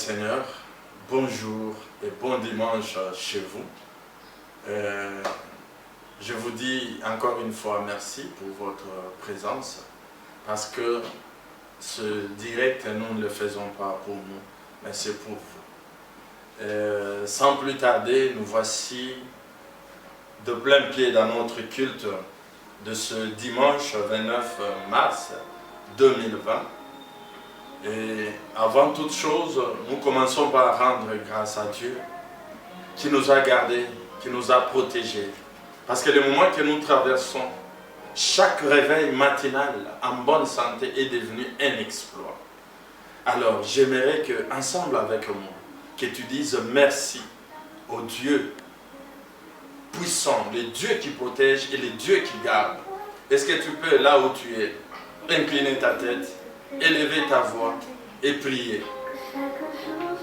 Seigneur, bonjour et bon dimanche chez vous. Je vous dis encore une fois merci pour votre présence, parce que ce direct, nous ne le faisons pas pour nous, mais c'est pour vous. Sans plus tarder, nous voici de plein pied dans notre culte de ce dimanche 29 mars 2020. Et avant toute chose, nous commençons par rendre grâce à Dieu qui nous a gardés, qui nous a protégés. Parce que le moment que nous traversons, chaque réveil matinal en bonne santé est devenu un exploit. Alors, j'aimerais que, ensemble avec moi, que tu dises merci au Dieu puissant, le Dieu qui protège et le Dieu qui garde. Est-ce que tu peux, là où tu es, incliner ta tête, élever ta voix et prier?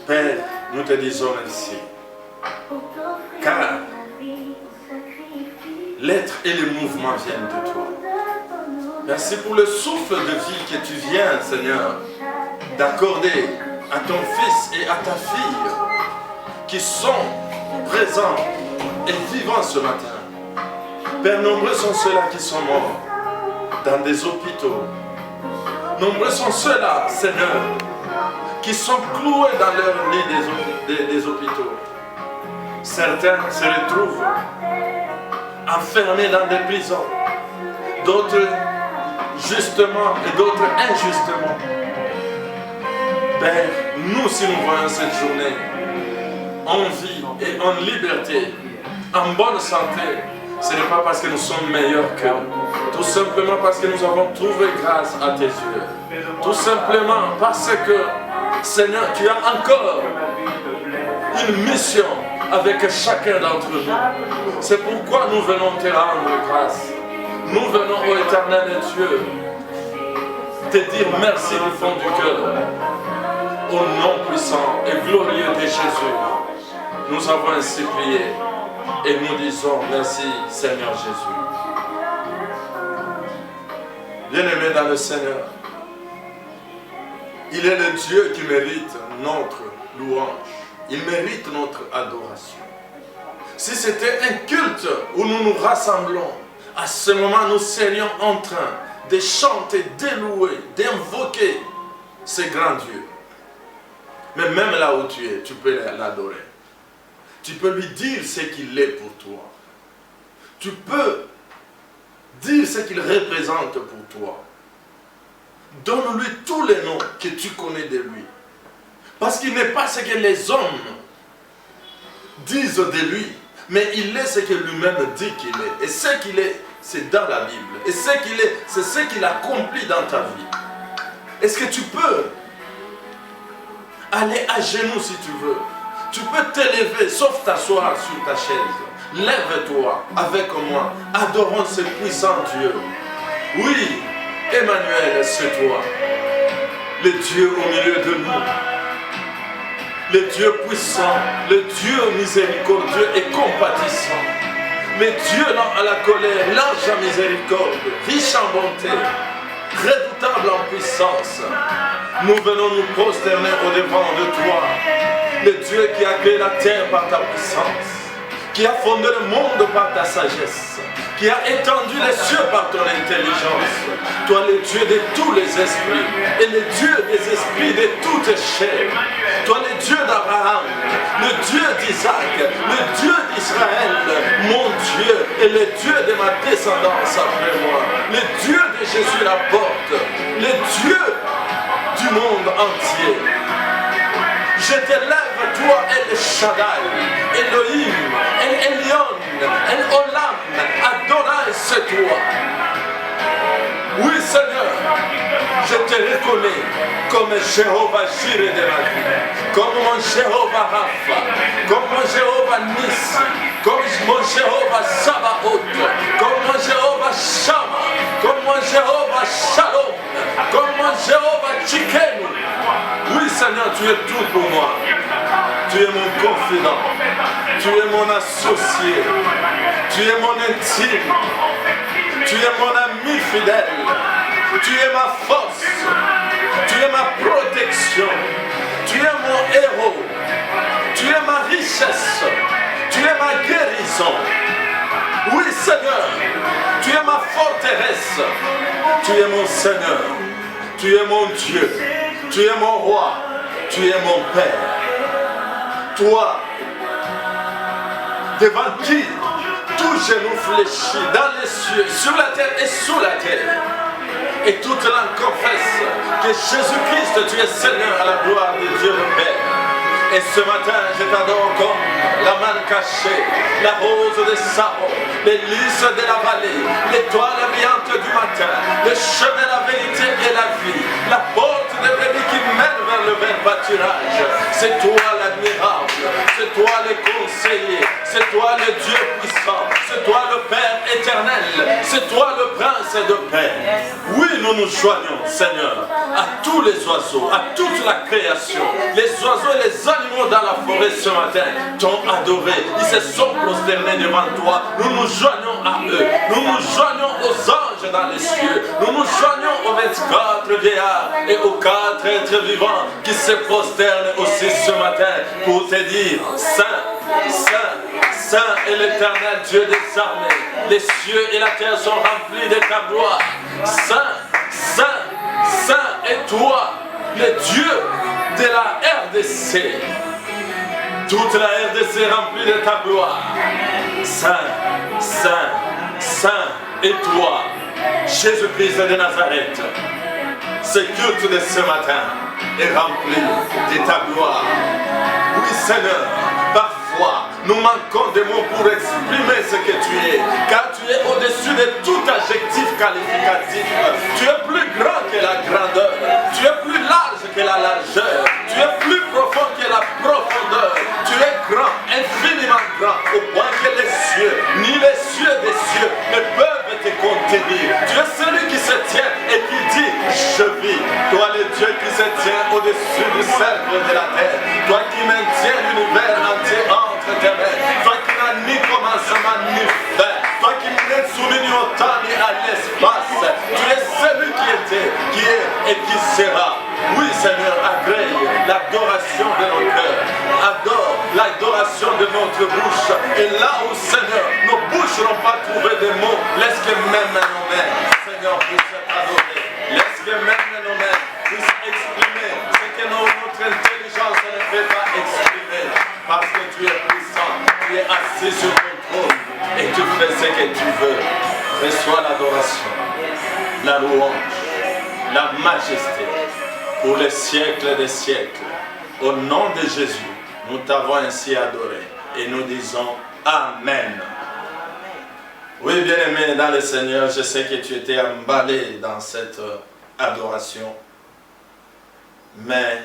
Père, nous te disons merci. Car l'être et le mouvement viennent de toi. Merci pour le souffle de vie que tu viens, Seigneur, d'accorder à ton fils et à ta fille qui sont présents et vivants ce matin. Père, nombreux sont ceux-là qui sont morts dans des hôpitaux. Nombreux sont ceux-là, Seigneur, qui sont cloués dans leur lit des hôpitaux. Certains se retrouvent enfermés dans des prisons, d'autres justement et d'autres injustement. Père, nous, si nous voyons cette journée en vie et en liberté, en bonne santé, ce n'est pas parce que nous sommes meilleurs qu'eux, tout simplement parce que nous avons trouvé grâce à tes yeux, tout simplement parce que, Seigneur, tu as encore une mission avec chacun d'entre nous. C'est pourquoi nous venons te rendre grâce. Nous venons au éternel Dieu te dire merci du fond du cœur. Au nom puissant et glorieux de Jésus, nous avons ainsi prié et nous disons merci Seigneur Jésus. Bien-aimés dans le Seigneur, il est le Dieu qui mérite notre louange. Il mérite notre adoration. Si c'était un culte où nous nous rassemblons, à ce moment nous serions en train de chanter, d'élouer, d'invoquer ce grand Dieu. Mais même là où tu es, tu peux l'adorer. Tu peux lui dire ce qu'il est pour toi. Tu peux dire ce qu'il représente pour toi. Donne-lui tous les noms que tu connais de lui. Parce qu'il n'est pas ce que les hommes disent de lui, mais il est ce que lui-même dit qu'il est. Et ce qu'il est, c'est dans la Bible. Et ce qu'il est, c'est ce qu'il accomplit dans ta vie. Est-ce que tu peux aller à genoux si tu veux? Tu peux t'élever, sauf t'asseoir sur ta chaise. Lève-toi avec moi. Adorons ce puissant Dieu. Oui, Emmanuel, c'est toi. Le Dieu au milieu de nous. Le Dieu puissant, le Dieu miséricordieux et compatissant. Mais Dieu lent à la colère, large en miséricorde, riche en bonté, redoutable en puissance. Nous venons nous prosterner au-devant de toi, le Dieu qui a créé la terre par ta puissance, qui a fondé le monde par ta sagesse, qui a étendu les cieux par ton intelligence. Toi, le Dieu de tous les esprits, et le Dieu des esprits de toutes chairs. Toi, le Dieu d'Abraham, le Dieu d'Isaac, le Dieu d'Israël, mon Dieu, et le Dieu de ma descendance après moi. Le Dieu de Jésus la porte, le Dieu du monde entier. Je t'élève, toi, El Shaddai, Elohim, El Elyon, El Olam, Adonai, c'est toi. Oui, Seigneur, je te reconnais comme Jéhovah Jireh de ma vie, comme mon Jéhovah Rapha, comme mon Jéhovah Nissi, comme mon Jéhovah Sabaoth, comme mon Jéhovah Shammah, comme mon Jéhovah Shalom, comme mon Jéhovah Tchikenu. Oui, Seigneur, tu es tout pour moi. Tu es mon confident. Tu es mon associé. Tu es mon intime. Tu es mon ami fidèle. Tu es ma force. Tu es ma protection. Tu es mon héros. puissant. Oui, Seigneur, tu es ma forteresse. Tu es mon Seigneur. Tu es mon Dieu. Tu es mon roi. Tu es mon Père. Toi, devant qui tout genou fléchit dans les cieux, sur la terre et sous la terre. Et toute langue confesse que Jésus-Christ, tu es Seigneur à la gloire de Dieu le Père. Et ce matin, je t'adore comme la manne cachée, la rose des sabots, les lys de la vallée, l'étoile brillante du matin, le chemin, la vérité et la vie, la porte de brebis qui mène vers le vert pâturage. C'est toi l'admirable, c'est toi le conseiller, c'est toi le Dieu puissant, c'est toi le Père éternel, c'est toi le Prince de paix. Oui, nous nous joignons, Seigneur, à tous les oiseaux, à toute la création, les oiseaux et les animaux dans la forêt ce matin t'ont adoré, ils se sont prosternés devant toi. Nous nous joignons à eux, nous nous joignons aux anges dans les cieux, nous nous joignons aux 24 vieillards et aux 4 êtres vivants qui se prosternent aussi ce matin pour te dire Saint, Saint, Saint est l'Éternel Dieu des armées. Les cieux et la terre sont remplis de ta gloire. Saint, Saint, Saint est toi, le Dieu de la RDC. Toute la RDC remplie de ta gloire. Saint, Saint, Saint est toi, Jésus-Christ de Nazareth. Ce culte de ce matin est rempli de ta gloire. Oui, Seigneur, parfois nous manquons de mots pour exprimer ce que tu es, car tu es au-dessus de tout adjectif qualificatif. Tu es plus grand que la grandeur, tu es plus large que la largeur, tu es plus profond que la profondeur. Tu es grand, infiniment grand, au point que les cieux, ni les cieux des cieux ne peuvent te contenir. Tu es celui qui se tient et qui dit, je vis. Toi le Dieu qui se tient au-dessus du cercle de la terre. Toi qui maintiens l'univers entier entre tes mains. Toi qui n'as ni commencement ni fin. Toi qui n'es soumis au temps ni à l'espace. Tu es celui qui était, qui est et qui sera. Oui, Seigneur, agrée l'adoration de nos cœurs. Adore l'adoration de notre bouche. Et là où, Seigneur, nos bouches n'ont pas trouvé de mots, laisse que même nos mains, Seigneur, puissent t'adorer. Laisse que même nos mains puissent exprimer ce que notre intelligence ne peut pas exprimer. Parce que tu es puissant, tu es assis sur ton trône et tu fais ce que tu veux. Reçois l'adoration, la louange, la majesté pour les siècles des siècles. Au nom de Jésus, nous t'avons ainsi adoré et nous disons Amen. Oui, bien-aimé dans le Seigneur, je sais que tu étais emballé dans cette adoration, mais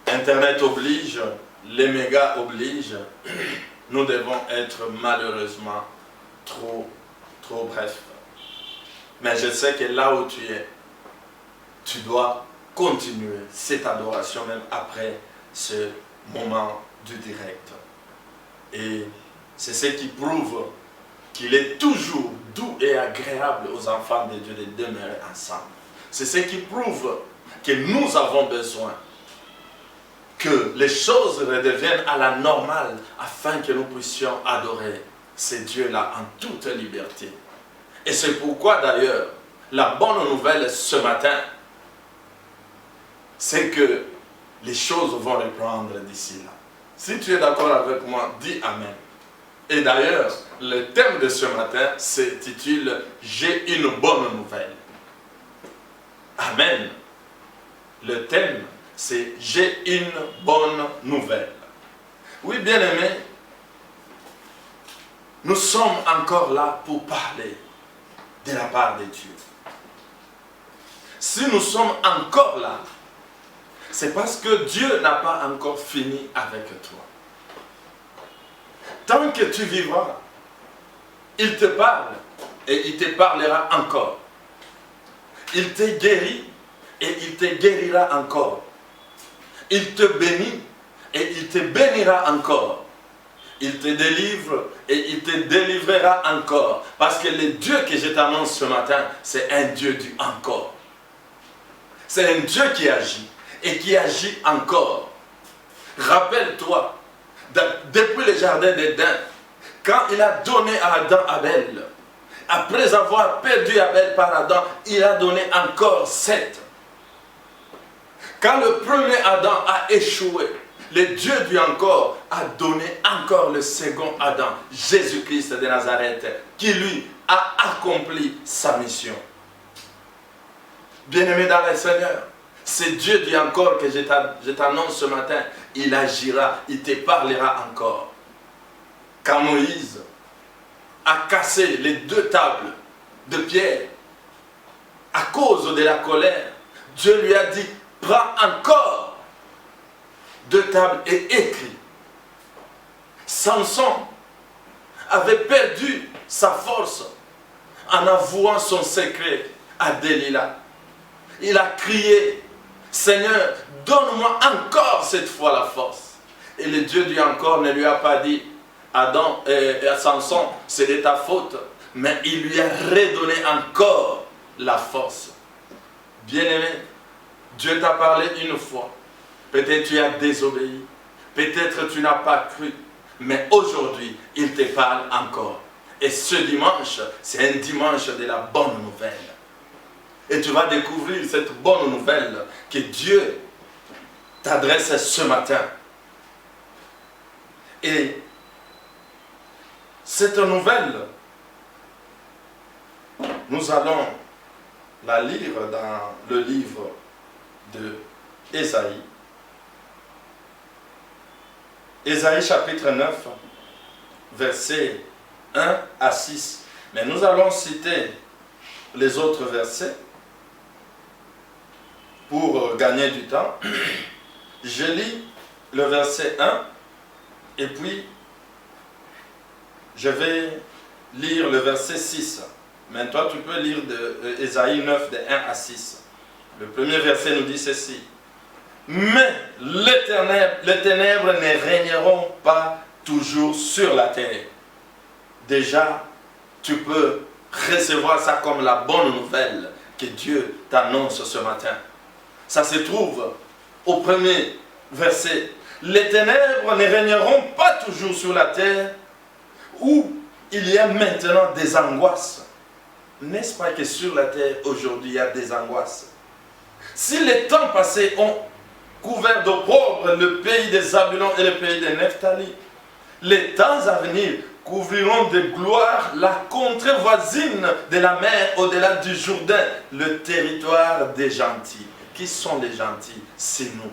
Internet oblige, les mégas obligent, nous devons être malheureusement trop brefs. Mais je sais que là où tu es, tu dois continuer cette adoration même après ce moment du direct. Et c'est ce qui prouve qu'il est toujours doux et agréable aux enfants de Dieu de demeurer ensemble. C'est ce qui prouve que nous avons besoin que les choses redeviennent à la normale afin que nous puissions adorer ces dieux-là en toute liberté. Et c'est pourquoi d'ailleurs, la bonne nouvelle ce matin, c'est que les choses vont reprendre d'ici là. Si tu es d'accord avec moi, dis Amen. Et d'ailleurs, le thème de ce matin s'intitule « J'ai une bonne nouvelle ». Amen. Le thème, c'est « J'ai une bonne nouvelle ». Oui, bien-aimés, nous sommes encore là pour parler de la part de Dieu. Si nous sommes encore là, c'est parce que Dieu n'a pas encore fini avec toi. Tant que tu vivras, il te parle et il te parlera encore. Il te guérit et il te guérira encore. Il te bénit et il te bénira encore. Il te délivre et il te délivrera encore. Parce que le Dieu que je t'annonce ce matin, c'est un Dieu du encore. C'est un Dieu qui agit et qui agit encore. Rappelle-toi, depuis le jardin d'Éden, quand il a donné à Adam Abel, après avoir perdu Abel par Adam, il a donné encore 7. Quand le premier Adam a échoué, le Dieu du encore a donné encore le second Adam, Jésus-Christ de Nazareth, qui lui a accompli sa mission. Bien-aimé dans le Seigneur, c'est Dieu du encore que je t'annonce ce matin. Il agira, il te parlera encore. Quand Moïse a cassé les 2 tables de pierre à cause de la colère, Dieu lui a dit, prends encore 2 tables et écris. Samson avait perdu sa force en avouant son secret à Delilah. Il a crié, Seigneur, donne-moi encore cette fois la force. Et le Dieu du encore ne lui a pas dit, Adam et Samson, c'est de ta faute. Mais il lui a redonné encore la force. Bien-aimé, Dieu t'a parlé une fois. Peut-être tu as désobéi. Peut-être tu n'as pas cru. Mais aujourd'hui, il te parle encore. Et ce dimanche, c'est un dimanche de la bonne nouvelle. Et tu vas découvrir cette bonne nouvelle que Dieu t'adresse ce matin. Et cette nouvelle, nous allons la lire dans le livre de Ésaïe. Ésaïe chapitre 9, versets 1 à 6. Mais nous allons citer les autres versets pour gagner du temps. Je lis le verset 1 et puis je vais lire le verset 6. Mais toi tu peux lire de Ésaïe 9 de 1 à 6. Le premier verset nous dit ceci. Mais les ténèbres ne régneront pas toujours sur la terre. Déjà, tu peux recevoir ça comme la bonne nouvelle que Dieu t'annonce ce matin. Ça se trouve au premier verset. Les ténèbres ne régneront pas toujours sur la terre où il y a maintenant des angoisses. N'est-ce pas que sur la terre aujourd'hui il y a des angoisses? Si les temps passés ont couvert d'opprobre le pays des Zabulon et le pays des Nephtali, les temps à venir couvriront de gloire la contrée voisine de la mer au-delà du Jourdain, le territoire des gentils. Qui sont les gentils? C'est nous.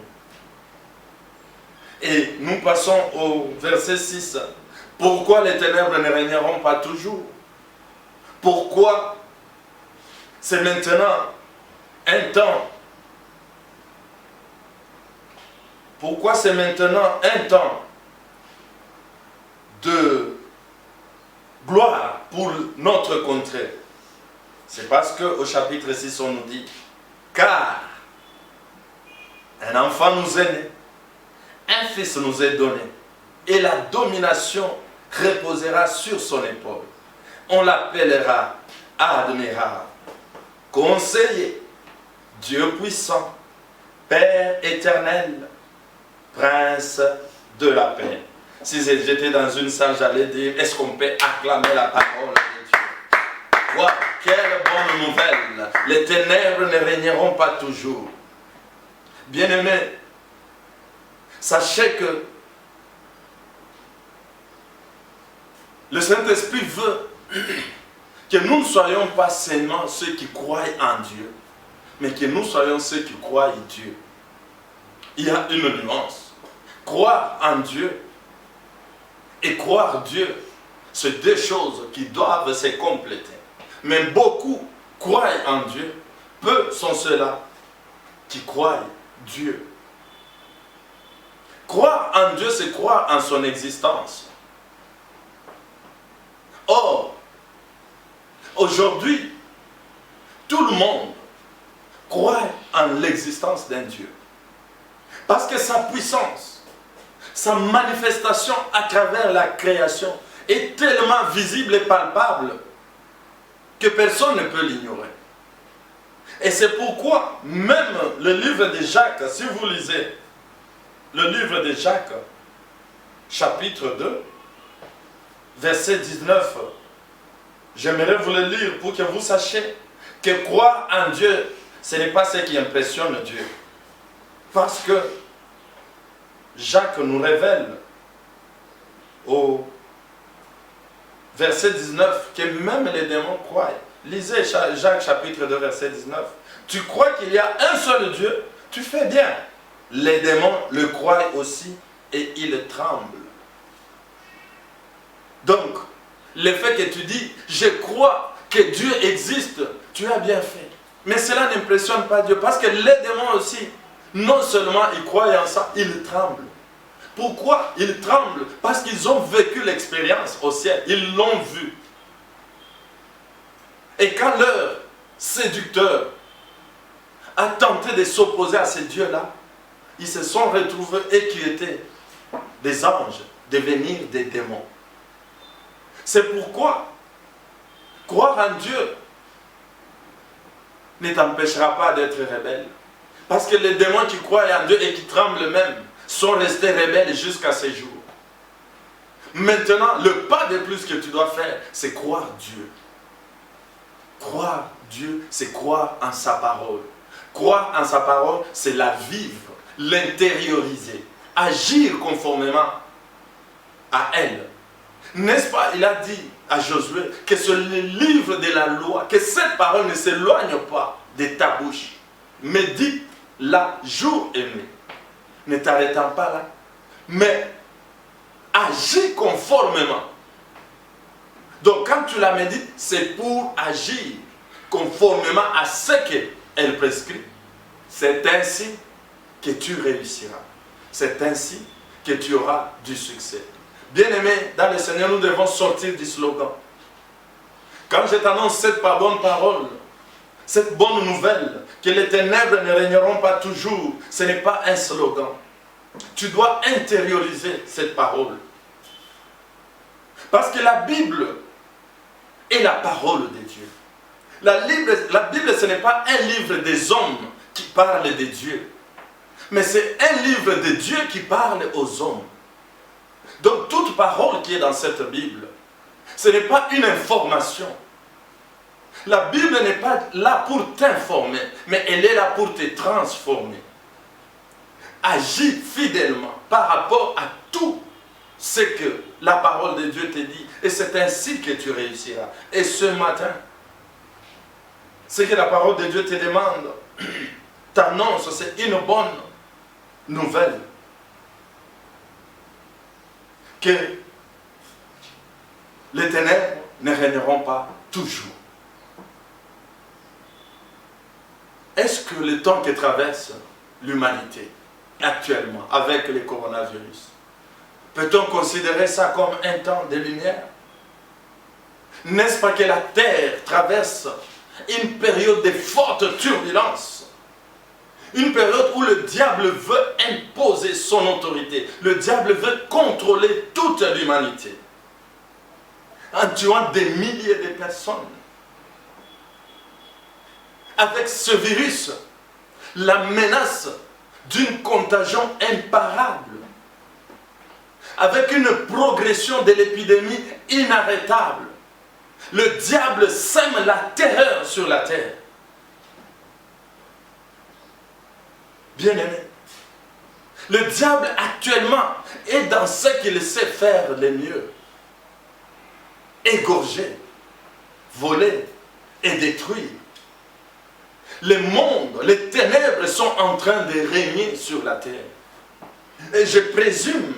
Et nous passons au verset 6. Pourquoi les ténèbres ne régneront pas toujours? Pourquoi c'est maintenant un temps? Pourquoi c'est maintenant un temps de gloire pour notre contrée? C'est parce qu'au chapitre 6, on nous dit, car un enfant nous est né, un fils nous est donné, et la domination reposera sur son épaule. On l'appellera admirable, conseiller, Dieu puissant, Père éternel, Prince de la paix. Si j'étais dans une salle, j'allais dire, est-ce qu'on peut acclamer la parole de Dieu? Wow, quelle bonne nouvelle! Les ténèbres ne régneront pas toujours. Bien-aimés, sachez que le Saint-Esprit veut que nous ne soyons pas seulement ceux qui croient en Dieu, mais que nous soyons ceux qui croient en Dieu. Il y a une nuance. Croire en Dieu et croire Dieu, c'est deux choses qui doivent se compléter. Mais beaucoup croient en Dieu, peu sont ceux-là qui croient Dieu. Croire en Dieu, c'est croire en son existence. Or, aujourd'hui, tout le monde croit en l'existence d'un Dieu. Parce que sa puissance, sa manifestation à travers la création est tellement visible et palpable que personne ne peut l'ignorer. Et c'est pourquoi même le livre de Jacques, si vous lisez le livre de Jacques, chapitre 2, verset 19. J'aimerais vous le lire pour que vous sachiez que croire en Dieu, ce n'est pas ce qui impressionne Dieu. Parce que Jacques nous révèle au verset 19 que même les démons croient. Lisez Jacques chapitre 2 verset 19. Tu crois qu'il y a un seul Dieu, tu fais bien. Les démons le croient aussi et ils tremblent. Donc, le fait que tu dis, je crois que Dieu existe, tu as bien fait. Mais cela n'impressionne pas Dieu parce que les démons aussi, non seulement ils croient en ça, ils tremblent. Pourquoi ils tremblent? Parce qu'ils ont vécu l'expérience au ciel, ils l'ont vu. Et quand leur séducteur a tenté de s'opposer à ces dieux-là, ils se sont retrouvés et qui étaient des anges, devenir des démons. C'est pourquoi croire en Dieu ne t'empêchera pas d'être rebelle. Parce que les démons qui croient en Dieu et qui tremblent même sont restés rebelles jusqu'à ce jour. Maintenant, le pas de plus que tu dois faire, c'est croire Dieu. Croire Dieu, c'est croire en sa parole. Croire en sa parole, c'est la vivre, l'intérioriser, agir conformément à elle. N'est-ce pas, il a dit à Josué que ce livre de la loi, que cette parole ne s'éloigne pas de ta bouche, médite-la jour et nuit. Ne t'arrêtant pas là, mais agis conformément. Donc quand tu la médites, c'est pour agir conformément à ce qu'elle prescrit. C'est ainsi que tu réussiras. C'est ainsi que tu auras du succès. Bien-aimés, dans le Seigneur, nous devons sortir du slogan. Quand je t'annonce cette bonne parole, cette bonne nouvelle, que les ténèbres ne régneront pas toujours, ce n'est pas un slogan. Tu dois intérioriser cette parole. Parce que la Bible est la parole de Dieu. La Bible, ce n'est pas un livre des hommes qui parle de Dieu, mais c'est un livre de Dieu qui parle aux hommes. Donc toute parole qui est dans cette Bible, ce n'est pas une information. La Bible n'est pas là pour t'informer, mais elle est là pour te transformer. Agis fidèlement par rapport à tout ce que la parole de Dieu te dit. Et c'est ainsi que tu réussiras. Et ce matin, ce que la parole de Dieu te demande, t'annonce, c'est une bonne nouvelle. Que les ténèbres ne régneront pas toujours. Est-ce que le temps que traverse l'humanité actuellement avec le coronavirus, peut-on considérer ça comme un temps de lumière? N'est-ce pas que la terre traverse une période de forte turbulence? Une période où le diable veut imposer son autorité. Le diable veut contrôler toute l'humanité. En tuant des milliers de personnes. Avec ce virus, la menace d'une contagion imparable. Avec une progression de l'épidémie inarrêtable. Le diable sème la terreur sur la terre. Bien-aimé, le diable actuellement est dans ce qu'il sait faire le mieux. Égorger, voler et détruire. Le monde, les ténèbres sont en train de régner sur la terre. Et je présume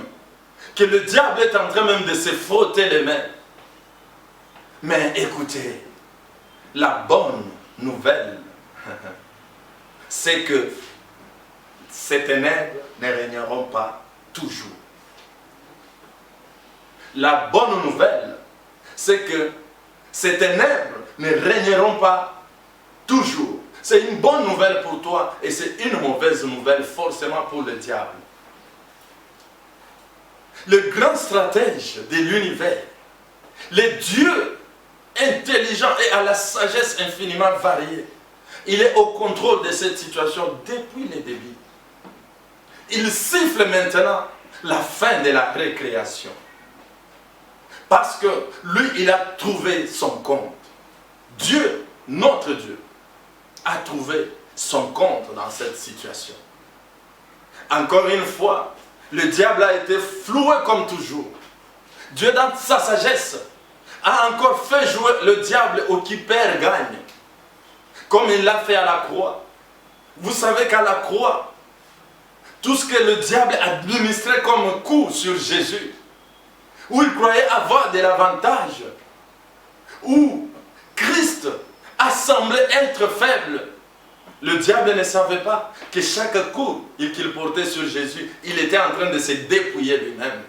que le diable est en train même de se frotter les mains. Mais écoutez, la bonne nouvelle, c'est que ces ténèbres ne régneront pas toujours. La bonne nouvelle, c'est que ces ténèbres ne régneront pas toujours. C'est une bonne nouvelle pour toi et c'est une mauvaise nouvelle forcément pour le diable. Le grand stratège de l'univers, le Dieu intelligent et à la sagesse infiniment variée, il est au contrôle de cette situation depuis le début. Il siffle maintenant la fin de la récréation. Parce que lui, il a trouvé son compte. Dieu, notre Dieu, a trouvé son compte dans cette situation. Encore une fois, le diable a été floué comme toujours. Dieu, dans sa sagesse, a encore fait jouer le diable au qui perd gagne. Comme il l'a fait à la croix. Vous savez qu'à la croix, tout ce que le diable administrait comme coup sur Jésus, où il croyait avoir de l'avantage, où Christ a semblé être faible, le diable ne savait pas que chaque coup qu'il portait sur Jésus, il était en train de se dépouiller lui-même.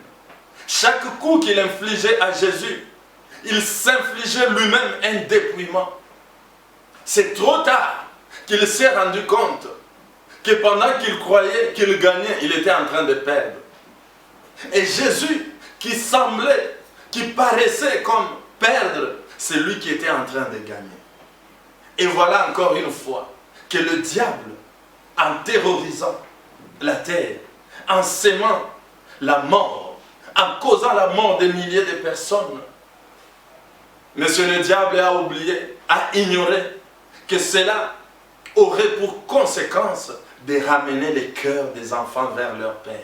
Chaque coup qu'il infligeait à Jésus, il s'infligeait lui-même un dépouillement. C'est trop tard qu'il s'est rendu compte que pendant qu'il croyait qu'il gagnait, il était en train de perdre. Et Jésus, qui semblait, qui paraissait comme perdre, c'est lui qui était en train de gagner. Et voilà encore une fois que le diable, en terrorisant la terre, en sémant la mort, en causant la mort des milliers de personnes, monsieur le diable a oublié, a ignoré que cela aurait pour conséquence de ramener les cœurs des enfants vers leur Père.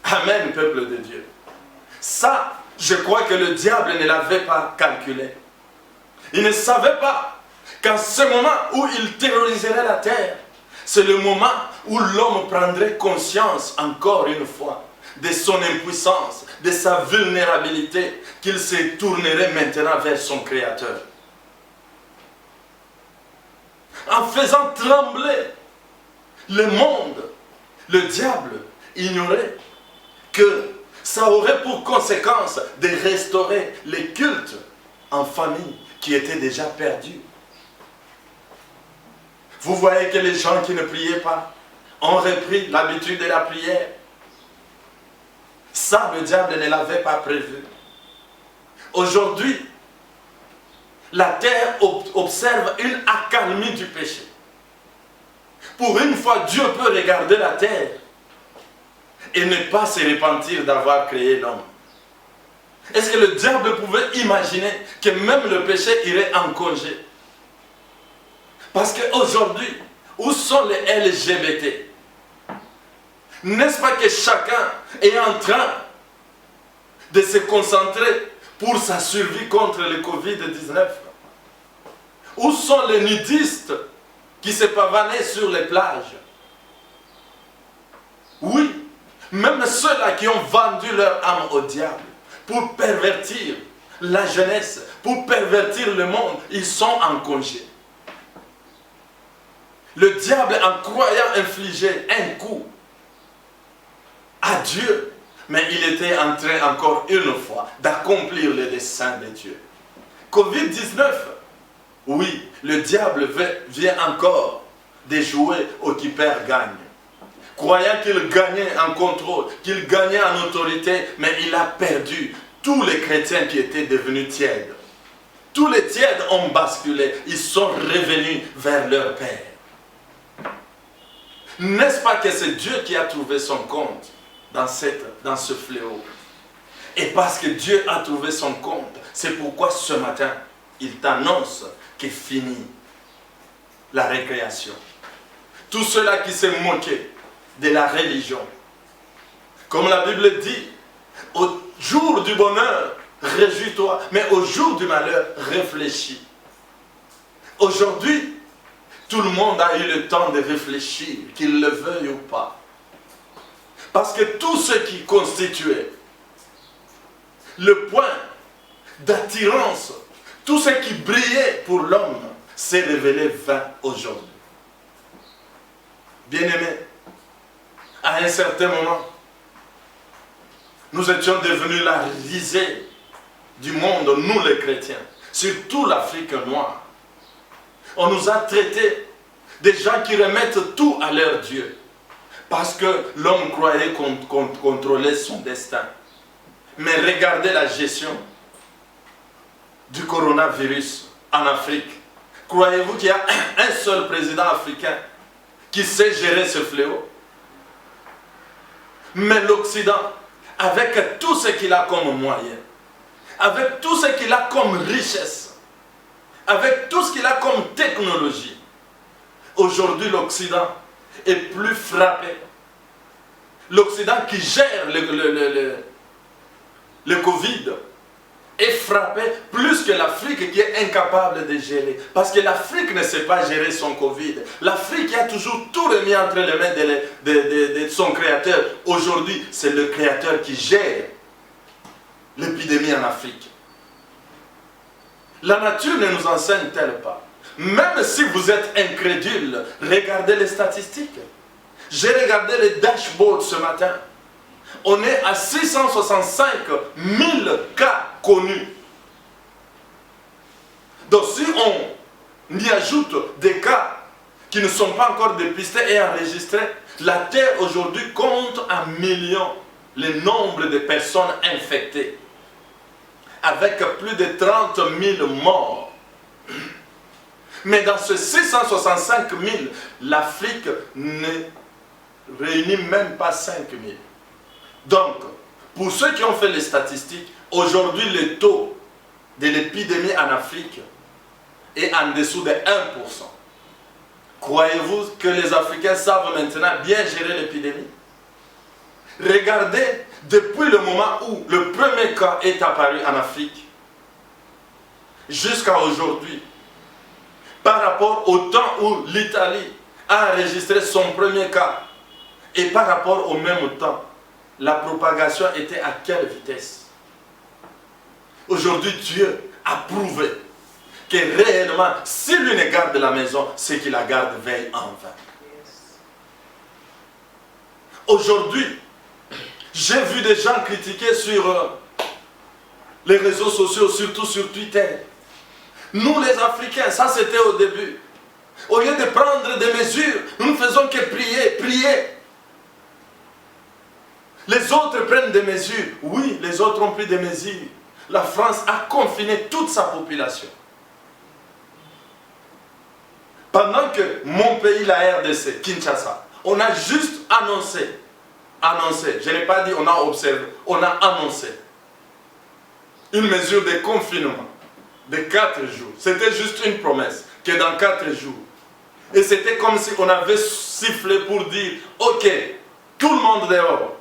Amen, peuple de Dieu. Ça, je crois que le diable ne l'avait pas calculé. Il ne savait pas qu'en ce moment où il terroriserait la terre, c'est le moment où l'homme prendrait conscience, encore une fois, de son impuissance, de sa vulnérabilité, qu'il se tournerait maintenant vers son Créateur. En faisant trembler le monde, le diable ignorait que ça aurait pour conséquence de restaurer les cultes en famille qui étaient déjà perdus. Vous voyez que les gens qui ne priaient pas ont repris l'habitude de la prière. Ça, le diable ne l'avait pas prévu. Aujourd'hui, la terre observe une accalmie du péché. Pour une fois, Dieu peut regarder la terre et ne pas se repentir d'avoir créé l'homme. Est-ce que le diable pouvait imaginer que même le péché irait en congé? Parce qu'aujourd'hui, où sont les LGBT? N'est-ce pas que chacun est en train de se concentrer pour sa survie contre le Covid-19? Où sont les nudistes qui se pavanaient sur les plages? Oui, même ceux-là qui ont vendu leur âme au diable pour pervertir la jeunesse, pour pervertir le monde, ils sont en congé. Le diable, en croyant infliger un coup à Dieu, mais il était en train encore une fois d'accomplir le dessein de Dieu. Covid-19, oui, le diable vient encore de jouer au qui perd gagne. Croyant qu'il gagnait en contrôle, qu'il gagnait en autorité, mais il a perdu tous les chrétiens qui étaient devenus tièdes. Tous les tièdes ont basculé, ils sont revenus vers leur Père. N'est-ce pas que c'est Dieu qui a trouvé son compte dans ce fléau? Et parce que Dieu a trouvé son compte, c'est pourquoi ce matin, il t'annonce qu'est finie la récréation. Tous ceux-là qui se moquaient de la religion, comme la Bible dit, au jour du bonheur, réjouis-toi, mais au jour du malheur, réfléchis. Aujourd'hui, tout le monde a eu le temps de réfléchir, qu'il le veuille ou pas. Parce que tout ce qui constituait le point d'attirance, tout ce qui brillait pour l'homme, s'est révélé vain aujourd'hui. Bien-aimés, à un certain moment, nous étions devenus la risée du monde, nous les chrétiens, surtout l'Afrique noire. On nous a traités des gens qui remettent tout à leur Dieu. Parce que l'homme croyait contrôler son destin. Mais regardez la gestion du coronavirus en Afrique. Croyez-vous qu'il y a un seul président africain qui sait gérer ce fléau? Mais l'Occident, avec tout ce qu'il a comme moyen, avec tout ce qu'il a comme richesse, avec tout ce qu'il a comme technologie, aujourd'hui l'Occident est plus frappé. L'Occident qui gère le Covid est frappé plus que l'Afrique qui est incapable de gérer. Parce que l'Afrique ne sait pas gérer son Covid. L'Afrique a toujours tout remis entre les mains de son créateur. Aujourd'hui, c'est le créateur qui gère l'épidémie en Afrique. La nature ne nous enseigne-t-elle pas? Même si vous êtes incrédule, regardez les statistiques. J'ai regardé les dashboards ce matin. On est à 665 000 cas connus. Donc si on y ajoute des cas qui ne sont pas encore dépistés et enregistrés, la Terre aujourd'hui compte en millions le nombre de personnes infectées, avec plus de 30 000 morts. Mais dans ce 665 000, l'Afrique ne réunit même pas 5 000. Donc, pour ceux qui ont fait les statistiques, aujourd'hui le taux de l'épidémie en Afrique est en dessous de 1%. Croyez-vous que les Africains savent maintenant bien gérer l'épidémie? Regardez, depuis le moment où le premier cas est apparu en Afrique, jusqu'à aujourd'hui, par rapport au temps où l'Italie a enregistré son premier cas, et par rapport au même temps, la propagation était à quelle vitesse? Aujourd'hui, Dieu a prouvé que réellement, si lui ne garde la maison, c'est qu'il la garde veille en vain. Aujourd'hui, j'ai vu des gens critiquer sur les réseaux sociaux, surtout sur Twitter. Nous les Africains, ça c'était au début. Au lieu de prendre des mesures, nous ne faisons que prier, prier. Les autres prennent des mesures. Oui, les autres ont pris des mesures. La France a confiné toute sa population. Pendant que mon pays, la RDC, Kinshasa, on a juste annoncé, je n'ai pas dit on a observé, on a annoncé une mesure de confinement de 4 jours. C'était juste une promesse que dans 4 jours. Et c'était comme si on avait sifflé pour dire, ok, tout le monde dehors.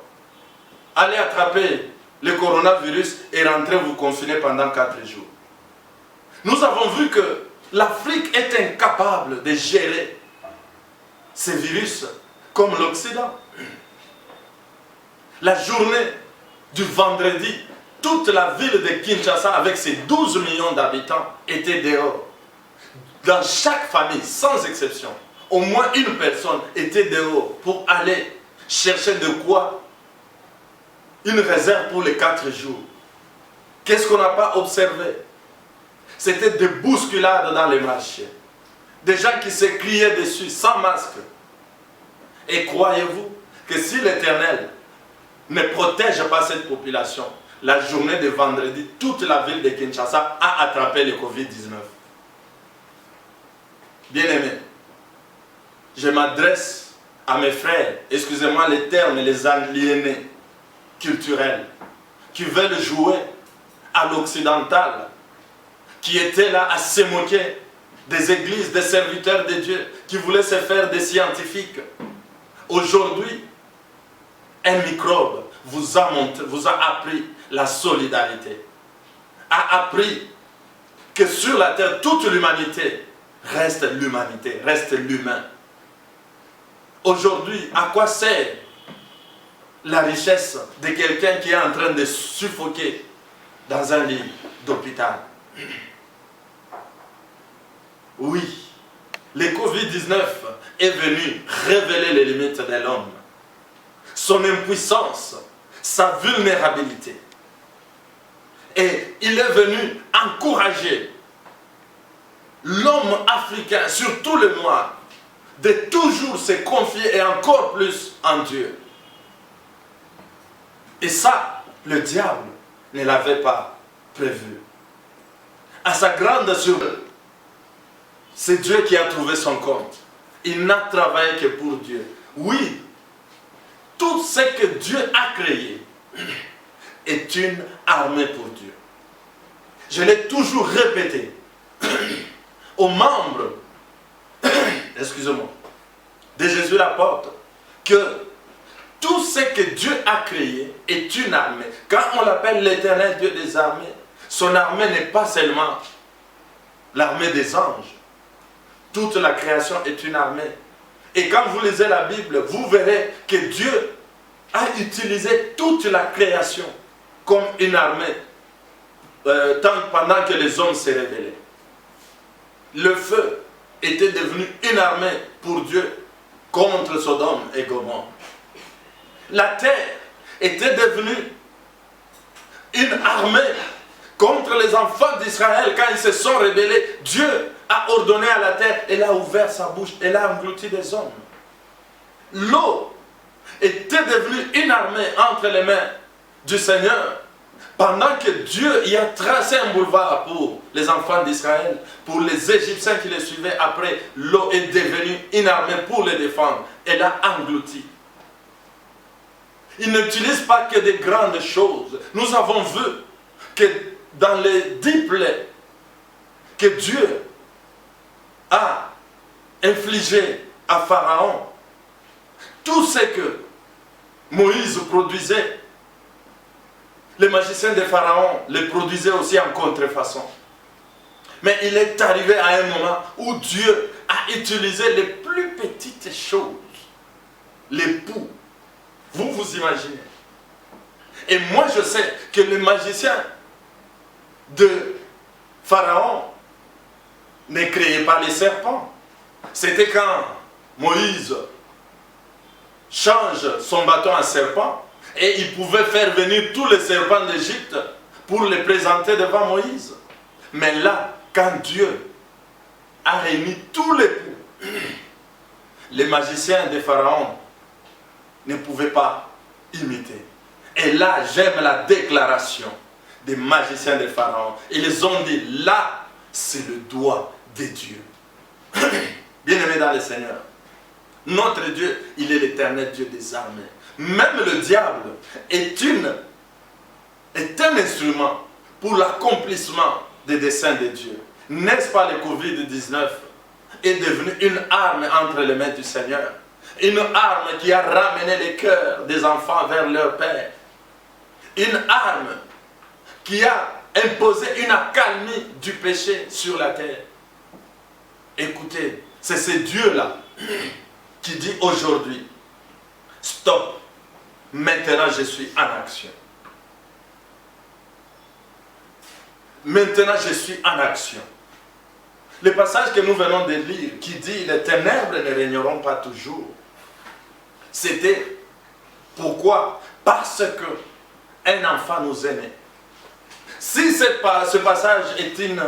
Allez attraper le coronavirus et rentrez vous confiner pendant 4 jours. Nous avons vu que l'Afrique est incapable de gérer ces virus comme l'Occident. La journée du vendredi, toute la ville de Kinshasa avec ses 12 millions d'habitants était dehors. Dans chaque famille, sans exception, au moins une personne était dehors pour aller chercher de quoi une réserve pour les 4 jours. Qu'est-ce qu'on n'a pas observé? C'était des bousculades dans les marchés. Des gens qui se criaient dessus sans masque. Et croyez-vous que si l'Éternel ne protège pas cette population, la journée de vendredi, toute la ville de Kinshasa a attrapé le Covid-19. Bien-aimés, je m'adresse à mes frères, excusez-moi les termes, les aliénés culturels, qui veulent jouer à l'occidental, qui étaient là à se moquer des églises, des serviteurs de Dieu, qui voulaient se faire des scientifiques. Aujourd'hui, un microbe vous a appris la solidarité, a appris que sur la terre, toute l'humanité reste l'humanité, reste l'humain. Aujourd'hui, à quoi sert la richesse de quelqu'un qui est en train de suffoquer dans un lit d'hôpital? Oui, le Covid-19 est venu révéler les limites de l'homme, son impuissance, sa vulnérabilité. Et il est venu encourager l'homme africain, surtout le noir, de toujours se confier et encore plus en Dieu. Et ça, le diable ne l'avait pas prévu. À sa grande surprise, c'est Dieu qui a trouvé son compte. Il n'a travaillé que pour Dieu. Oui, tout ce que Dieu a créé est une armée pour Dieu. Je l'ai toujours répété aux membres, excusez-moi, de Jésus l'apôtre, que tout ce que Dieu a créé est une armée. Quand on l'appelle l'Éternel Dieu des armées, son armée n'est pas seulement l'armée des anges. Toute la création est une armée. Et quand vous lisez la Bible, vous verrez que Dieu a utilisé toute la création comme une armée pendant que les hommes se rébellaient. Le feu était devenu une armée pour Dieu contre Sodome et Gomorrhe. La terre était devenue une armée contre les enfants d'Israël quand ils se sont rebellés. Dieu a ordonné à la terre, elle a ouvert sa bouche, elle a englouti des hommes. L'eau était devenue une armée entre les mains du Seigneur pendant que Dieu y a tracé un boulevard pour les enfants d'Israël, pour les Égyptiens qui les suivaient après. L'eau est devenue une armée pour les défendre. Elle a englouti. Il n'utilise pas que des grandes choses. Nous avons vu que dans les 10 plaies que Dieu a infligé à Pharaon, tout ce que Moïse produisait, les magiciens de Pharaon les produisaient aussi en contrefaçon. Mais il est arrivé à un moment où Dieu a utilisé les plus petites choses, les poux. Vous vous imaginez. Et moi je sais que les magiciens de Pharaon ne créaient pas les serpents. C'était quand Moïse change son bâton en serpent et il pouvait faire venir tous les serpents d'Égypte pour les présenter devant Moïse. Mais là, quand Dieu a réuni tous les poux, les magiciens de Pharaon ne pouvaient pas imiter. Et là, j'aime la déclaration des magiciens de Pharaon. Ils ont dit, là, c'est le doigt de Dieu. Bien-aimés dans le Seigneur, notre Dieu, il est l'Éternel Dieu des armées. Même le diable est un instrument pour l'accomplissement des desseins de Dieu. N'est-ce pas, le Covid-19 est devenu une arme entre les mains du Seigneur? Une arme qui a ramené les cœurs des enfants vers leur Père. Une arme qui a imposé une accalmie du péché sur la terre. Écoutez, c'est ce Dieu-là qui dit aujourd'hui, stop, maintenant je suis en action. Maintenant je suis en action. Le passage que nous venons de lire, qui dit « Les ténèbres ne régneront pas toujours », c'était pourquoi? Parce que un enfant nous est né. Si ce passage est une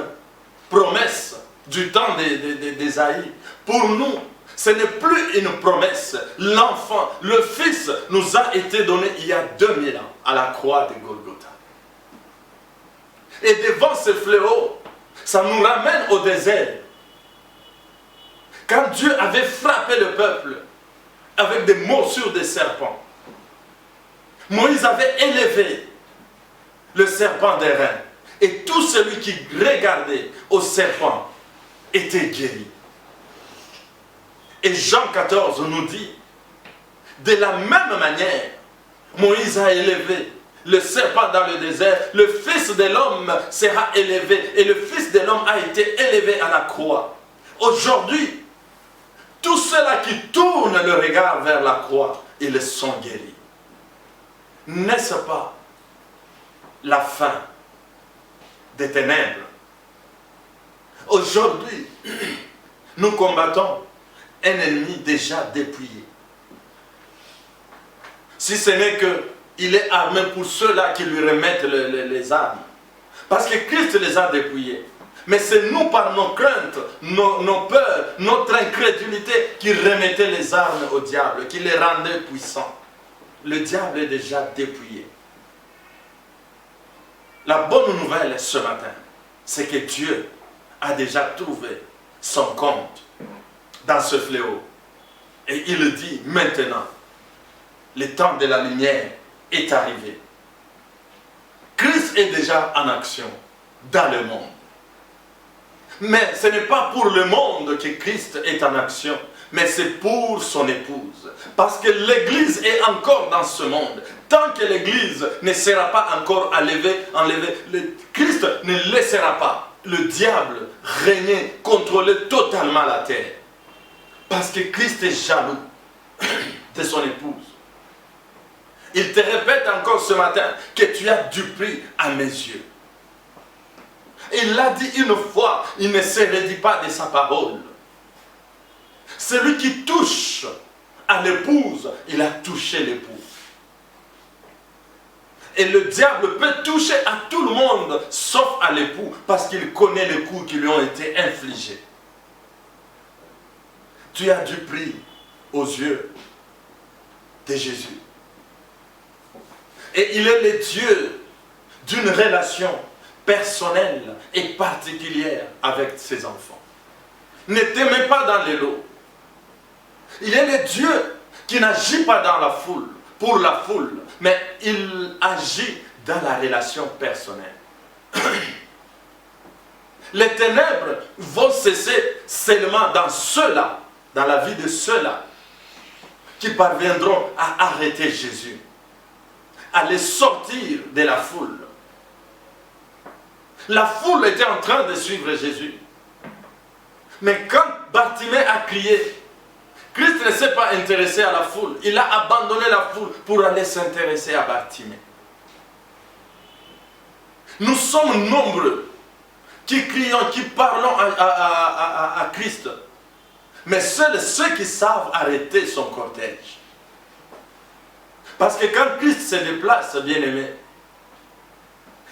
promesse du temps d'Ésaïe, pour nous, ce n'est plus une promesse. L'enfant, le Fils nous a été donné il y a 2000 ans à la croix de Golgotha. Et devant ce fléau, ça nous ramène au désert. Quand Dieu avait frappé le peuple avec des morsures de serpents, Moïse avait élevé le serpent des reins. Et tout celui qui regardait au serpent était guéri. Et Jean 14 nous dit, de la même manière, Moïse a élevé le serpent dans le désert, le Fils de l'homme sera élevé, et le Fils de l'homme a été élevé à la croix. Aujourd'hui, tous ceux-là qui tournent le regard vers la croix, ils sont guéris. N'est-ce pas la fin des ténèbres? Aujourd'hui, nous combattons un ennemi déjà dépouillé. Si ce n'est qu'il est armé pour ceux-là qui lui remettent les armes. Parce que Christ les a dépouillés. Mais c'est nous, par nos craintes, nos peurs, notre incrédulité, qui remettait les armes au diable, qui les rendait puissants. Le diable est déjà dépouillé. La bonne nouvelle ce matin, c'est que Dieu a déjà trouvé son compte dans ce fléau. Et il dit maintenant, le temps de la lumière est arrivé. Christ est déjà en action dans le monde. Mais ce n'est pas pour le monde que Christ est en action, mais c'est pour son épouse. Parce que l'Église est encore dans ce monde. Tant que l'Église ne sera pas encore enlevée, Christ ne laissera pas le diable régner, contrôler totalement la terre. Parce que Christ est jaloux de son épouse. Il te répète encore ce matin que tu as du prix à mes yeux. Il l'a dit une fois, il ne se redit pas de sa parole. Celui qui touche à l'épouse, il a touché l'épouse. Et le diable peut toucher à tout le monde, sauf à l'époux, parce qu'il connaît les coups qui lui ont été infligés. Tu as du prix aux yeux de Jésus. Et il est le Dieu d'une relation personnelle et particulière avec ses enfants. Ne t'aimez pas dans les lots. Il est le Dieu qui n'agit pas dans la foule, pour la foule, mais il agit dans la relation personnelle. Les ténèbres vont cesser seulement dans ceux-là, dans la vie de ceux-là, qui parviendront à arrêter Jésus, à les sortir de la foule. La foule était en train de suivre Jésus. Mais quand Bartimée a crié, Christ ne s'est pas intéressé à la foule. Il a abandonné la foule pour aller s'intéresser à Bartimée. Nous sommes nombreux qui crions, qui parlons à Christ. Mais seuls ceux qui savent arrêter son cortège. Parce que quand Christ se déplace, bien-aimé,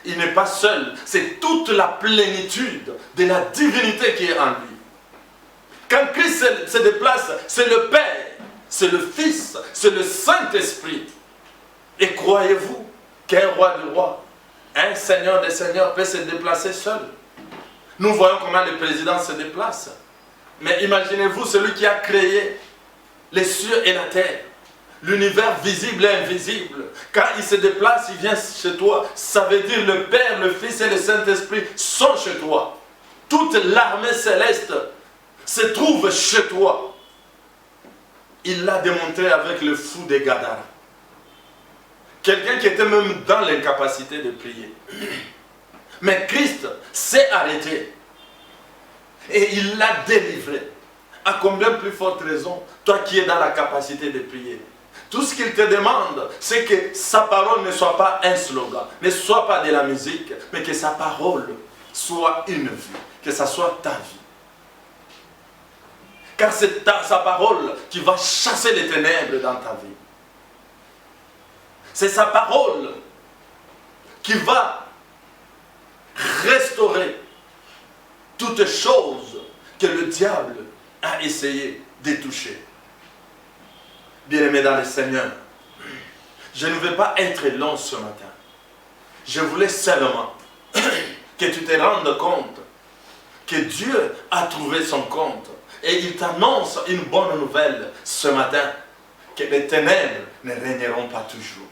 il n'est pas seul. C'est toute la plénitude de la divinité qui est en lui. Quand Christ se déplace, c'est le Père, c'est le Fils, c'est le Saint-Esprit. Et croyez-vous qu'un roi du roi, un Seigneur des Seigneurs peut se déplacer seul? Nous voyons comment le président se déplace. Mais imaginez-vous celui qui a créé les cieux et la terre, l'univers visible et invisible. Quand il se déplace, il vient chez toi. Ça veut dire le Père, le Fils et le Saint-Esprit sont chez toi. Toute l'armée céleste se trouve chez toi. Il l'a démontré avec le fou de Gadara. Quelqu'un qui était même dans l'incapacité de prier. Mais Christ s'est arrêté. Et il l'a délivré. À combien plus forte raison, toi qui es dans la capacité de prier. Tout ce qu'il te demande, c'est que sa parole ne soit pas un slogan, ne soit pas de la musique, mais que sa parole soit une vie, que ça soit ta vie. Car c'est sa parole qui va chasser les ténèbres dans ta vie. C'est sa parole qui va restaurer toutes choses que le diable a essayé de toucher. Bien-aimés dans le Seigneur, je ne vais pas être long ce matin. Je voulais seulement que tu te rendes compte que Dieu a trouvé son compte. Et il t'annonce une bonne nouvelle ce matin, que les ténèbres ne régneront pas toujours.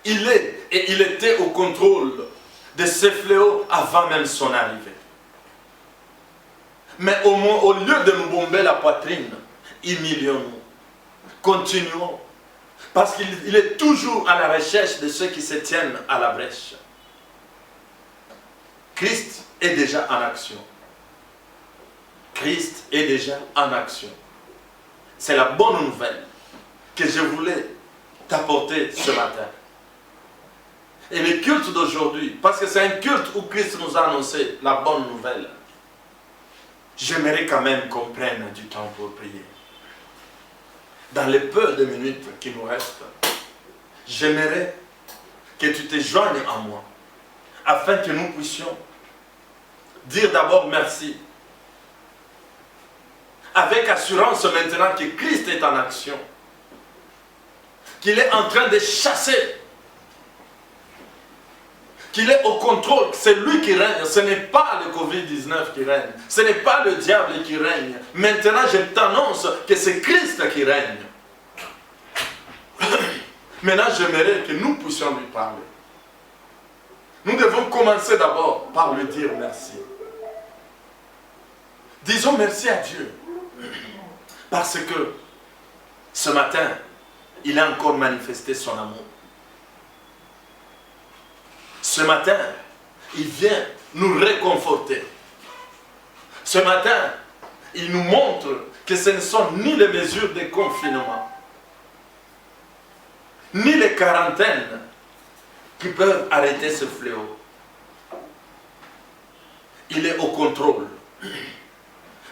Il est et il était au contrôle de ce fléau avant même son arrivée. Mais au lieu de nous bomber la poitrine, humilions-nous, continuons, parce qu'il est toujours à la recherche de ceux qui se tiennent à la brèche. Christ est déjà en action. Christ est déjà en action. C'est la bonne nouvelle que je voulais t'apporter ce matin. Et le culte d'aujourd'hui, parce que c'est un culte où Christ nous a annoncé la bonne nouvelle, j'aimerais quand même qu'on prenne du temps pour prier. Dans les peu de minutes qui nous restent, j'aimerais que tu te joignes à moi, afin que nous puissions dire d'abord merci. Avec assurance maintenant que Christ est en action, qu'il est en train de chasser, qu'il est au contrôle, c'est lui qui règne, ce n'est pas le Covid-19 qui règne, ce n'est pas le diable qui règne. Maintenant je t'annonce que c'est Christ qui règne. Maintenant, j'aimerais que nous puissions lui parler. Nous devons commencer d'abord par lui dire merci. Disons merci à Dieu. Parce que ce matin, il a encore manifesté son amour. Ce matin, il vient nous réconforter. Ce matin, il nous montre que ce ne sont ni les mesures de confinement, ni les quarantaines qui peuvent arrêter ce fléau. Il est au contrôle.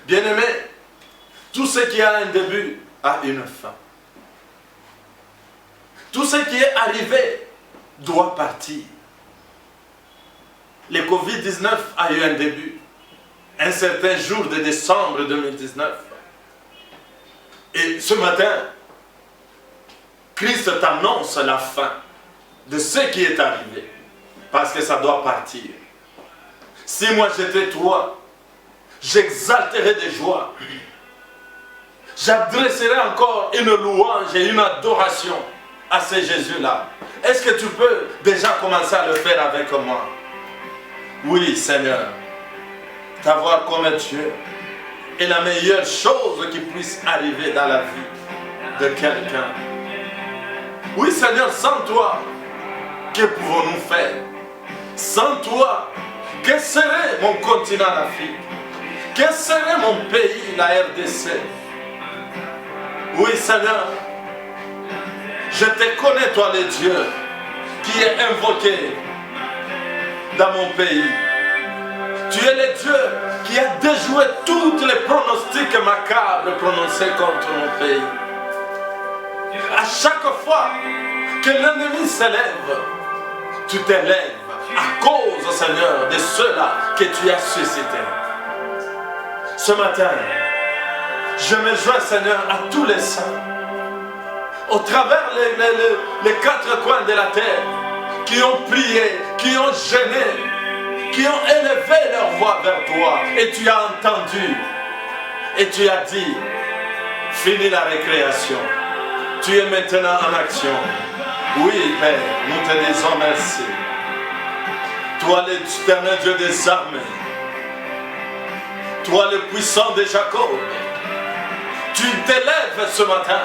Bien-aimé, tout ce qui a un début a une fin. Tout ce qui est arrivé doit partir. Le Covid-19 a eu un début, un certain jour de décembre 2019. Et ce matin, Christ t'annonce la fin de ce qui est arrivé, parce que ça doit partir. Si moi j'étais toi, j'exalterais de joie. J'adresserai encore une louange et une adoration à ce Jésus-là. Est-ce que tu peux déjà commencer à le faire avec moi? Oui, Seigneur, t'avoir comme Dieu est la meilleure chose qui puisse arriver dans la vie de quelqu'un. Oui, Seigneur, sans toi, que pouvons-nous faire? Sans toi, que serait mon continent l'Afrique? Que serait mon pays, la RDC? Oui, Seigneur, je te connais, toi, le Dieu qui est invoqué dans mon pays. Tu es le Dieu qui a déjoué tous les pronostics macabres prononcés contre mon pays. À chaque fois que l'ennemi s'élève, tu t'élèves à cause, Seigneur, de ceux-là que tu as suscités. Ce matin, je me joins, Seigneur, à tous les saints, au travers les quatre coins de la terre, qui ont prié, qui ont gêné, qui ont élevé leur voix vers toi. Et tu as entendu, et tu as dit, finis la récréation. Tu es maintenant en action. Oui, Père, nous te disons merci. Toi, l'éternel Dieu des armées, toi, le puissant de Jacob, tu t'élèves ce matin.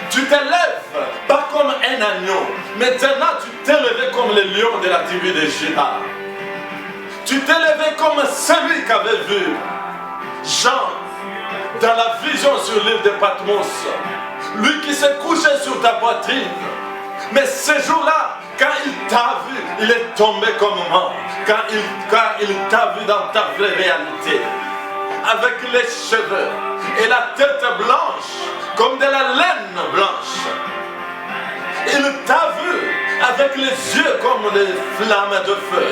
Tu t'élèves pas comme un agneau, mais maintenant tu t'es levé comme le lion de la tribu de Juda. Tu t'es levé comme celui qu'avait vu Jean dans la vision sur l'île de Patmos. Lui qui s'est couché sur ta poitrine. Mais ce jour-là, quand il t'a vu, il est tombé comme mort. Quand il t'a vu dans ta vraie réalité, avec les cheveux et la tête blanche, comme de la laine blanche. Il t'a vu avec les yeux comme des flammes de feu.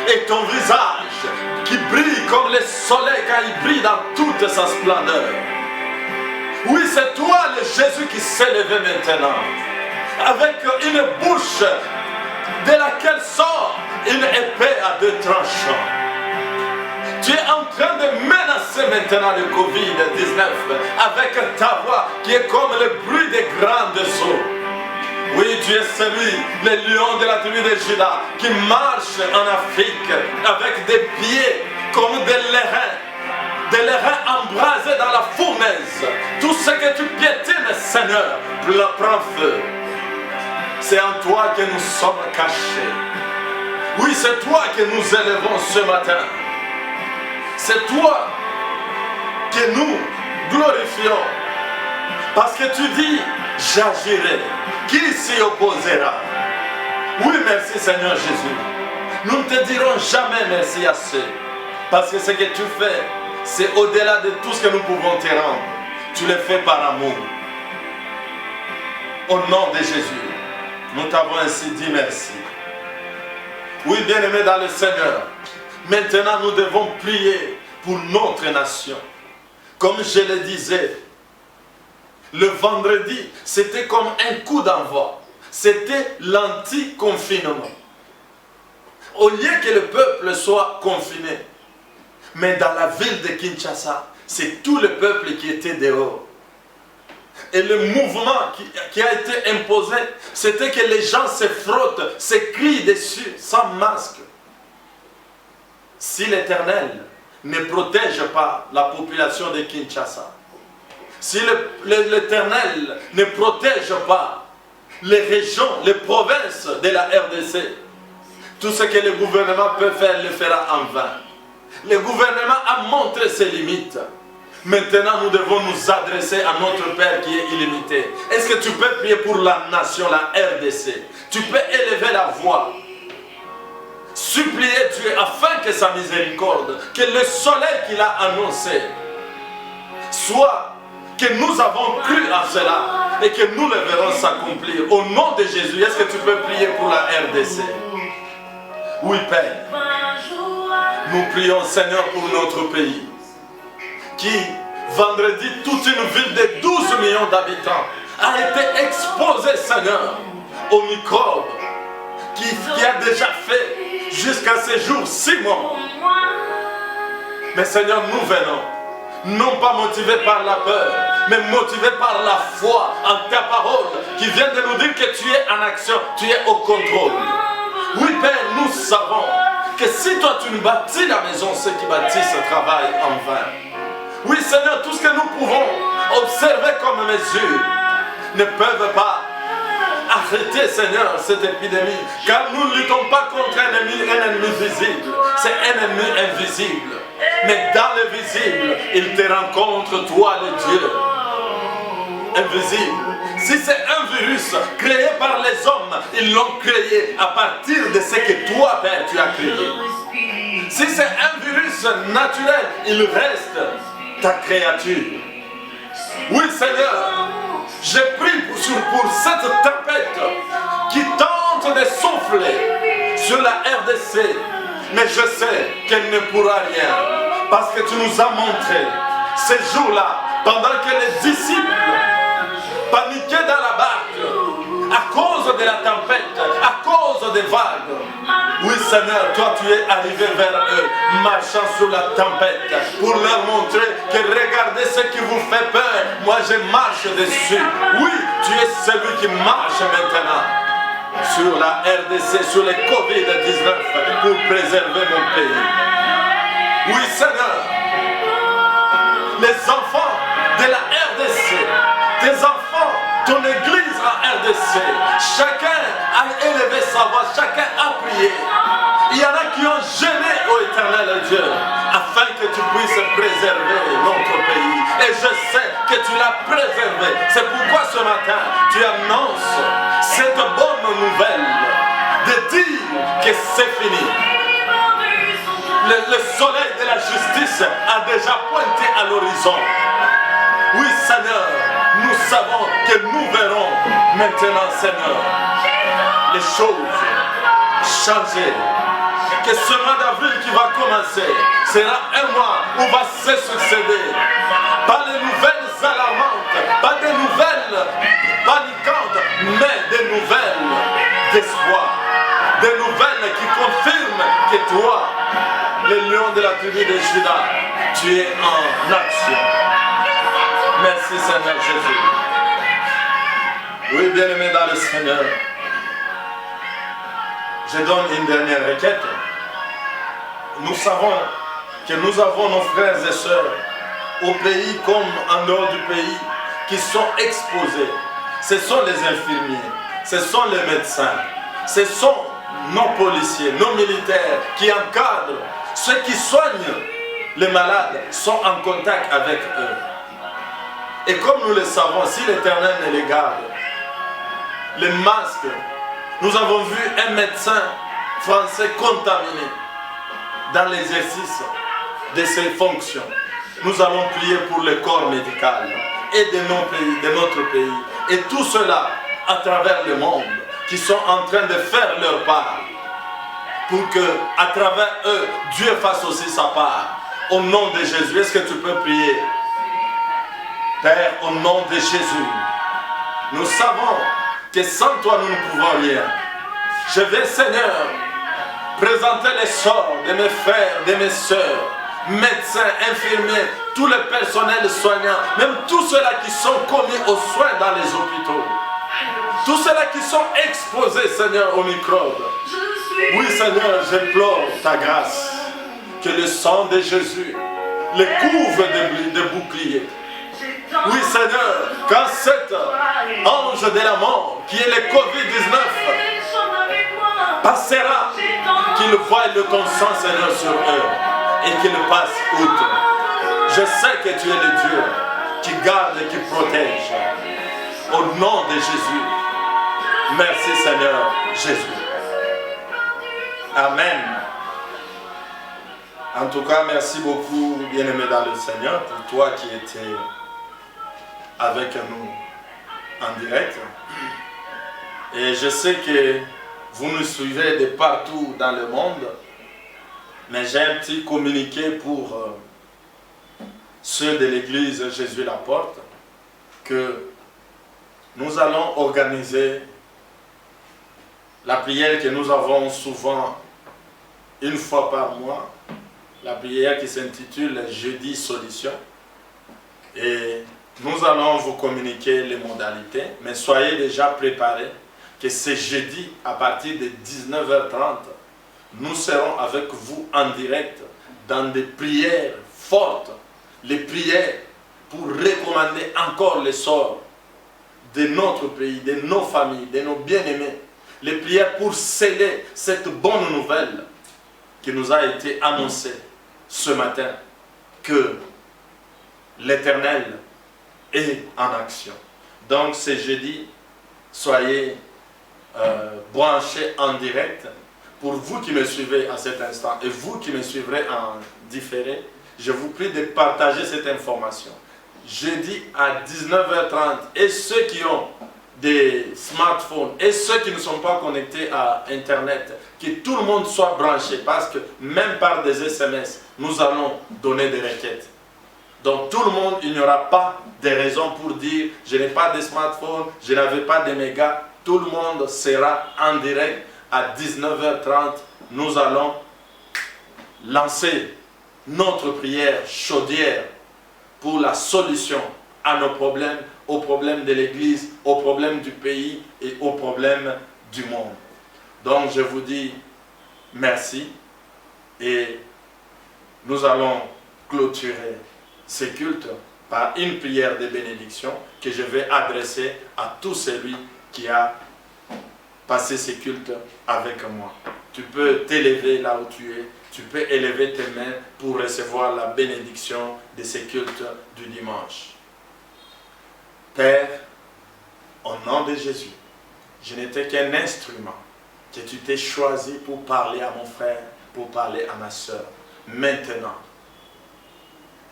Et ton visage qui brille comme le soleil quand il brille dans toute sa splendeur. Oui, c'est toi le Jésus qui s'est levé maintenant, avec une bouche de laquelle sort une épée à deux tranchants. Tu es en train de menacer maintenant le Covid-19 avec ta voix qui est comme le bruit des grandes eaux. Oui, tu es celui, le lion de la tribu de Juda, qui marche en Afrique avec des pieds comme des lérins embrasés dans la fournaise. Tout ce que tu piétines, Seigneur, prend feu. C'est en toi que nous sommes cachés. Oui, c'est toi que nous élevons ce matin. C'est toi que nous glorifions. Parce que tu dis, j'agirai. Qui s'y opposera? Oui, merci Seigneur Jésus. Nous ne te dirons jamais merci assez. Parce que ce que tu fais, c'est au-delà de tout ce que nous pouvons te rendre. Tu le fais par amour. Au nom de Jésus, nous t'avons ainsi dit merci. Oui, bien-aimés dans le Seigneur, maintenant nous devons prier pour notre nation. Comme je le disais, le vendredi, c'était comme un coup d'envoi. C'était l'anti-confinement. Au lieu que le peuple soit confiné, mais dans la ville de Kinshasa, c'est tout le peuple qui était dehors. Et le mouvement qui a été imposé, c'était que les gens se frottent, se crient dessus, sans masque. Si l'Éternel ne protège pas la population de Kinshasa, si l'Éternel ne protège pas les régions, les provinces de la RDC, tout ce que le gouvernement peut faire, le fera en vain. Le gouvernement a montré ses limites. Maintenant, nous devons nous adresser à notre Père qui est illimité. Est-ce que tu peux prier pour la nation, la RDC? Tu peux élever la voix. Supplier Dieu afin que sa miséricorde, que le soleil qu'il a annoncé, soit que nous avons cru à cela et que nous le verrons s'accomplir. Au nom de Jésus, est-ce que tu peux prier pour la RDC? Oui, Père. Nous prions, Seigneur, pour notre pays, qui, vendredi, toute une ville de 12 millions d'habitants a été exposée, Seigneur, aux microbes qui a déjà fait jusqu'à ce jour 6 mois. Mais Seigneur, nous venons, non pas motivés par la peur, mais motivés par la foi en ta parole, qui vient de nous dire que tu es en action, tu es au contrôle. Oui, Père, nous savons que si toi tu nous bâtis la maison, ceux qui bâtissent travaillent en vain. Oui, Seigneur, tout ce que nous pouvons observer comme mesure ne peuvent pas arrêter, Seigneur, cette épidémie. Car nous ne luttons pas contre un ennemi visible, c'est un ennemi invisible. Mais dans le visible, il te rencontre, toi, le Dieu invisible. Si c'est un virus créé par les hommes, ils l'ont créé à partir de ce que toi, Père, tu as créé. Si c'est un virus naturel, il reste ta créature. Oui, Seigneur, je prie pour cette tempête qui tente de souffler sur la RDC, mais je sais qu'elle ne pourra rien, parce que tu nous as montré ces jours-là, pendant que les disciples paniquaient dans la barque à cause de la tempête, à cause des vagues. Oui, Seigneur, toi tu es arrivé vers eux, marchant sur la tempête, pour leur montrer que regardez ce qui vous fait peur, moi je marche dessus. Oui, tu es celui qui marche maintenant sur la RDC, sur le Covid-19, pour préserver mon pays. Oui, Seigneur, les enfants de la RDC, tes enfants, ton église en RDC, chacun a élevé sa voix, chacun a prié. Il y en a qui ont gêné au éternel Dieu, afin que tu puisses préserver notre pays. Et je sais que tu l'as préservé. C'est pourquoi ce matin, tu annonces cette bonne nouvelle de dire que c'est fini. Le soleil de la justice a déjà pointé à l'horizon. Oui, Seigneur, nous savons que nous verrons maintenant, Seigneur, les choses changer. Que ce mois d'avril qui va commencer sera un mois où va se succéder. Pas les nouvelles alarmantes, pas des nouvelles paniquantes, mais des nouvelles d'espoir. Des nouvelles qui confirment que toi, le lion de la tribu de Juda, tu es en action. Merci Seigneur Jésus. Oui, bien-aimé dans le Seigneur, je donne une dernière requête. Nous savons que nous avons nos frères et sœurs au pays comme en dehors du pays qui sont exposés. Ce sont les infirmiers, ce sont les médecins, ce sont nos policiers, nos militaires qui encadrent. Ceux qui soignent les malades sont en contact avec eux. Et comme nous le savons, si l'Éternel ne les garde, les masques, nous avons vu un médecin français contaminé dans l'exercice de ses fonctions. Nous allons prier pour le corps médical et de notre pays. Et tout cela à travers le monde qui sont en train de faire leur part pour que à travers eux, Dieu fasse aussi sa part. Au nom de Jésus, est-ce que tu peux prier? Père, au nom de Jésus, nous savons que sans toi nous ne pouvons rien. Je vais, Seigneur, présenter les sorts de mes frères, de mes sœurs, médecins, infirmiers, tous les personnels soignants, même tous ceux-là qui sont commis aux soins dans les hôpitaux. Tous ceux-là qui sont exposés, Seigneur, aux microbes. Oui, Seigneur, j'implore ta grâce. Que le sang de Jésus les couvre de boucliers. Oui, Seigneur, quand cet ange de la mort, qui est le Covid-19, passera, qu'il voie le ton sang, Seigneur, sur eux et qu'il passe outre. Je sais que tu es le Dieu qui garde et qui protège. Au nom de Jésus. Merci, Seigneur Jésus. Amen. En tout cas, merci beaucoup, bien-aimé dans le Seigneur, pour toi qui étais avec nous en direct. Et je sais que vous nous suivez de partout dans le monde, mais j'ai un petit communiqué pour ceux de l'église Jésus la Porte, que nous allons organiser la prière que nous avons souvent une fois par mois, la prière qui s'intitule Jeudi Solution. Et nous allons vous communiquer les modalités, mais soyez déjà préparés que ce jeudi, à partir de 19h30, nous serons avec vous en direct dans des prières fortes, les prières pour recommander encore le sort de notre pays, de nos familles, de nos bien-aimés, les prières pour sceller cette bonne nouvelle qui nous a été annoncée ce matin, que l'Éternel est en action. Donc ce jeudi, soyez branchés en direct. Pour vous qui me suivez à cet instant et vous qui me suivrez en différé, je vous prie de partager cette information. Jeudi à 19h30, et ceux qui ont des smartphones et ceux qui ne sont pas connectés à Internet, que tout le monde soit branché, parce que même par des SMS, nous allons donner des requêtes. Donc tout le monde, il n'y aura pas de raison pour dire « je n'ai pas de smartphone, je n'avais pas de mégas ». Tout le monde sera en direct à 19h30. Nous allons lancer notre prière chaudière pour la solution à nos problèmes, aux problèmes de l'Église, aux problèmes du pays et aux problèmes du monde. Donc je vous dis merci et nous allons clôturer ce culte par une prière de bénédiction que je vais adresser à tout celui qui a passé ce culte avec moi. Tu peux t'élever là où tu es, tu peux élever tes mains pour recevoir la bénédiction de ce culte du dimanche. Père, au nom de Jésus, je n'étais qu'un instrument que tu t'es choisi pour parler à mon frère, pour parler à ma soeur. Maintenant,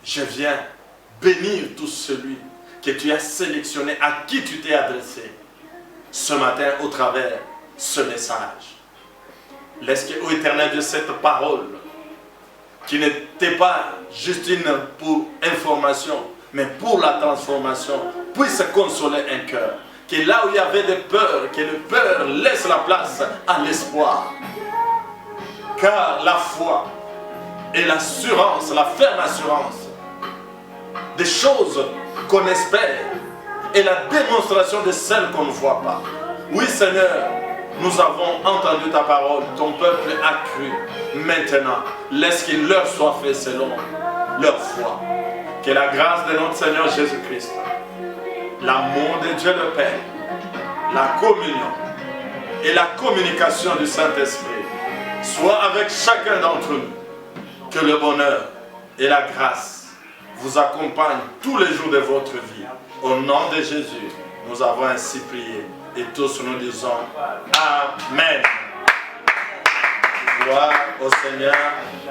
je viens bénir tout celui que tu as sélectionné, à qui tu t'es adressé ce matin au travers ce message. Laisse que, ô Éternel Dieu, cette parole, qui n'était pas juste pour information, mais pour la transformation, puisse consoler un cœur. Que là où il y avait des peurs, que les peurs laissent la place à l'espoir. Car la foi et l'assurance, la ferme assurance des choses qu'on espère et la démonstration de celles qu'on ne voit pas. Oui Seigneur, nous avons entendu ta parole, ton peuple a cru. Maintenant, laisse qu'il leur soit fait selon leur foi. Que la grâce de notre Seigneur Jésus-Christ, l'amour de Dieu le Père, la communion et la communication du Saint-Esprit soient avec chacun d'entre nous. Que le bonheur et la grâce vous accompagnent tous les jours de votre vie. Au nom de Jésus, nous avons ainsi prié. Et tous nous disons Amen. Gloire au Seigneur.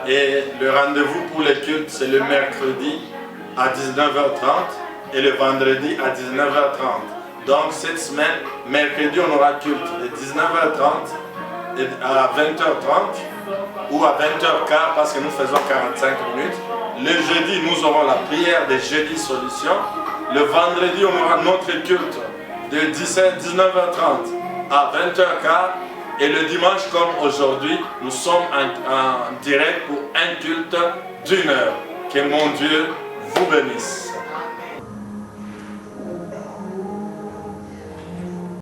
Et le rendez-vous pour le culte, c'est le mercredi à 19h30 et le vendredi à 19h30. Donc cette semaine, mercredi, on aura culte de 19h30 et à 20h30 ou à 20h15 parce que nous faisons 45 minutes. Le jeudi, nous aurons la prière des jeudis solutions. Le vendredi, on aura notre culte de 19h30 à 20h15. Et le dimanche, comme aujourd'hui, nous sommes en direct pour un culte d'1 heure. Que mon Dieu vous bénisse.